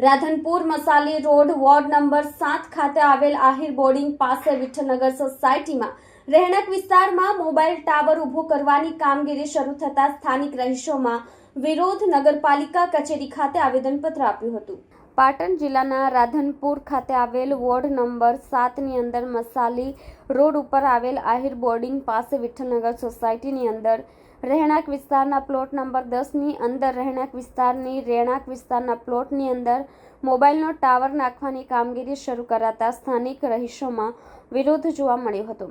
Radhanpur મસાલી road ward number 7 ખાતે આવેલ Ahir boarding પાસે વિઠ્ઠલનગર સોસાયટીમાં રહેણાંક વિસ્તારમાં મોબાઈલ ટાવર ઊભો કરવાની કામગીરી શરૂ થતા સ્થાનિક રહીશોમાં વિરોધ નગરપાલિકા કચેરી ખાતે આવેદનપત્ર આપ્યું હતું। પાટણ જિલ્લાના રાધનપુર ખાતે આવેલ વોર્ડ નંબર 7 ની અંદર મસાલી રોડ ઉપર આવેલ આહિર બોર્ડિંગ પાસે વિઠ્ઠલનગર સોસાયટીની અંદર રહેણાંક વિસ્તારના પ્લોટ નંબર 10 ની અંદર રહેણાંક વિસ્તારના પ્લોટની અંદર મોબાઈલનો ટાવર નાખવાની કામગીરી શરૂ કરાતા સ્થાનિક રહીશોમાં વિરોધ જોવા મળ્યો હતો।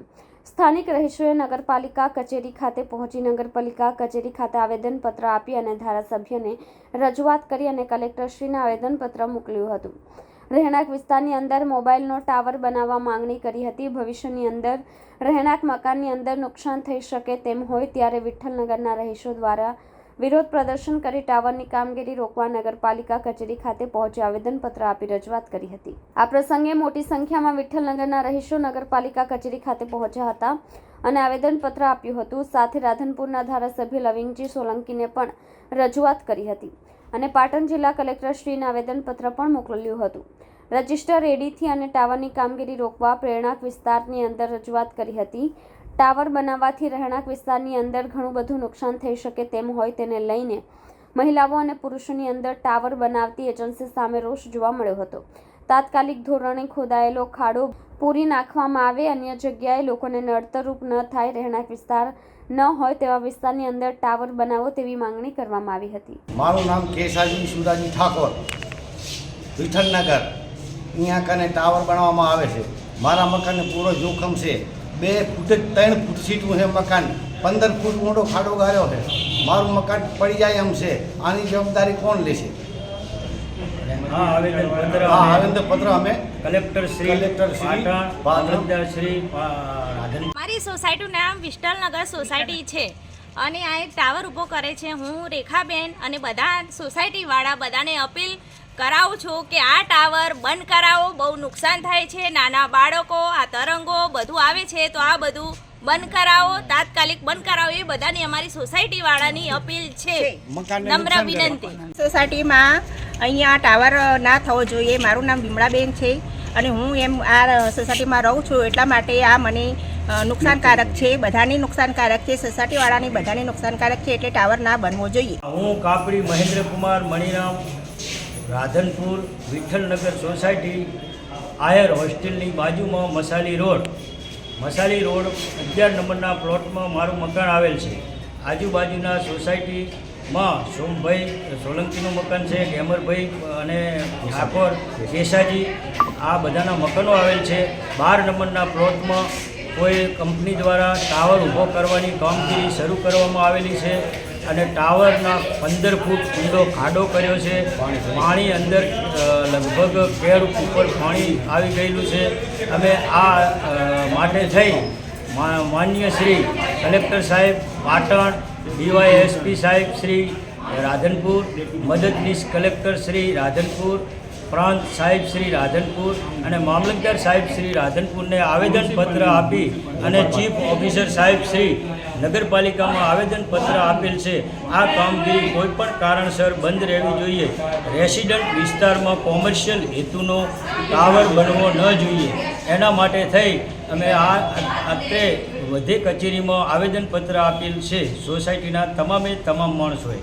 સ્થાનિક રહીશોએ નગરપાલિકા કચેરી ખાતે પહોંચી નગરપાલિકા કચેરી ખાતે આવેદનપત્ર આપી અને ધારાસભ્યને રજૂઆત કરી અને કલેક્ટરશ્રીને આવેદનપત્ર મોકલ્યું હતું। રહેણાંક વિસ્તારની અંદર મોબાઈલનો ટાવર બનાવવા માંગણી કરી હતી। ભવિષ્યની અંદર રહેણાંક મકાનની અંદર નુકસાન થઈ શકે તેમ હોય ત્યારે વિઠ્ઠલનગરના રહીશો દ્વારા વિરોધ પ્રદર્શન કરી ટાવરની કામગીરી રોકવા નગરપાલિકા કચેરી ખાતે પહોંચી આવેદનપત્ર આપી રજૂઆત કરી હતી। આ પ્રસંગે મોટી સંખ્યામાં વિઠ્ઠલનગરના રહીશો નગરપાલિકા કચેરી ખાતે પહોંચ્યા હતા અને આવેદનપત્ર આપ્યું હતું। સાથે રાધનપુરના ધારાસભ્ય લવિંગજી સોલંકીને પણ રજૂઆત કરી હતી અને પાટણ જિલ્લા કલેક્ટરશ્રીને આવેદનપત્ર પણ મોકલ્યું હતું। રજિસ્ટર રેડીથી અને ટાવરની કામગીરી રોકવા રહેણાંક વિસ્તારની અંદર રજૂઆત કરી હતી। ટાવર બનાવવાથી રહેણાંક વિસ્તારની અંદર ઘણું બધું નુકસાન થઈ શકે તેમ હોય તેને લઈને મહિલાઓ અને પુરુષોની અંદર ટાવર બનાવતી એજન્સી સામે રોષ જોવા મળ્યો હતો। તાત્કાલિક ધોરણે ખોદાયેલો ખાડો પૂરી નાખવામાં આવે, અન્ય જગ્યાએ લોકોને નડતરરૂપ ન થાય, રહેણાંક વિસ્તાર ન હોય તેવા વિસ્તારની અંદર ટાવર બનાવો તેવી માંગણી કરવામાં આવી હતી। મારું નામ કેશાજી સુદાજી ઠાકોર, વિઠ્ઠલનગર। અહીંયા કને ટાવર બનાવવામાં આવે છે। મારા મકાનને પૂરો જોખમ છે। 2 ફૂટ 3 ફૂટ સીટું છે મકાન, 15 ફૂટ મોટો ખાડો ગાળ્યો છે। મારું મકાન પડી જાય એમ છે। આની જવાબદારી કોણ લેશે? આવેદનપત્ર અમે કલેક્ટર શ્રી પાટણ શ્રી મારી સોસાયટીનું નામ વિઠ્ઠલનગર સોસાયટી છે અને આ એક ટાવર ઊભો કરે છે। હું રેખાબેન અને બધા સોસાયટીવાળા બધાને અપીલ કરાવું છું કે આ ટાવર બંધ કરાવો, બહુ નુકસાન થાય છે। નાના બાળકો, આ તરંગો બધું આવે છે તો આ બધું બંધ કરાવો, તાત્કાલિક બંધ કરાવો, એ બધાની અમારી સોસાયટીવાળાની અપીલ છે, નમ્ર વિનંતી। સોસાયટીમાં અહીંયા ટાવર ના થવો જોઈએ। મારું નામ વિમળાબેન છે અને હું આ સોસાયટીમાં રહું છું, એટલા માટે આ મને નુકસાનકારક છે, બધાને નુકસાનકારક છે, સોસાયટીવાળાની બધાને નુકસાનકારક છે, એટલે ટાવર ના બનવો જોઈએ। હું કાપડી મહેન્દ્રકુમાર મણિરામ, રાધનપુર વિઠ્ઠલનગર સોસાયટી આયર હોસ્ટેલની બાજુમાં મસાલી રોડ 11 નંબરના પ્લોટમાં મારું મકાન આવેલ છે। આજુબાજુના સોસાયટીમાં સોમભાઈ સોલંકીનું મકાન છે, ગેમરભાઈ અને ઠાકોર કેશાજી, આ બધાના મકાનો આવેલ છે। 12 નંબરના પ્લોટમાં કોઈ કંપની દ્વારા ટાવર ઊભો કરવાની કામગીરી શરૂ કરવામાં આવેલી છે અને ટાવરના 15 ફૂટ ઊંડો ખાડો કર્યો છે। પાણી અંદર લગભગ કેળ ઉપર પાણી આવી ગયેલું છે। અમે આ માટે થઈ માન્ય શ્રી કલેક્ટર સાહેબ પાટણ, ડીવાયએસપી સાહેબ શ્રી રાધનપુર, મદદનીશ કલેક્ટર શ્રી રાધનપુર, પ્રાંત સાહેબ શ્રી રાધનપુર અને મામલતદાર સાહેબ શ્રી રાધનપુરને આવેદનપત્ર આપી અને ચીફ ઓફિસર સાહેબ શ્રી નગરપાલિકામાં આવેદનપત્ર આપેલ છે। આ કામગીરી કોઈપણ કારણસર બંધ રહેવી જોઈએ। રેસિડન્ટ વિસ્તારમાં કોમર્શિયલ હેતુનો ટાવર બનવો ન જોઈએ। એના માટે થઈ અમે અત્રે વધે કચેરીમાં આવેદનપત્ર આપેલ છે સોસાયટીના તમામ માણસોએ।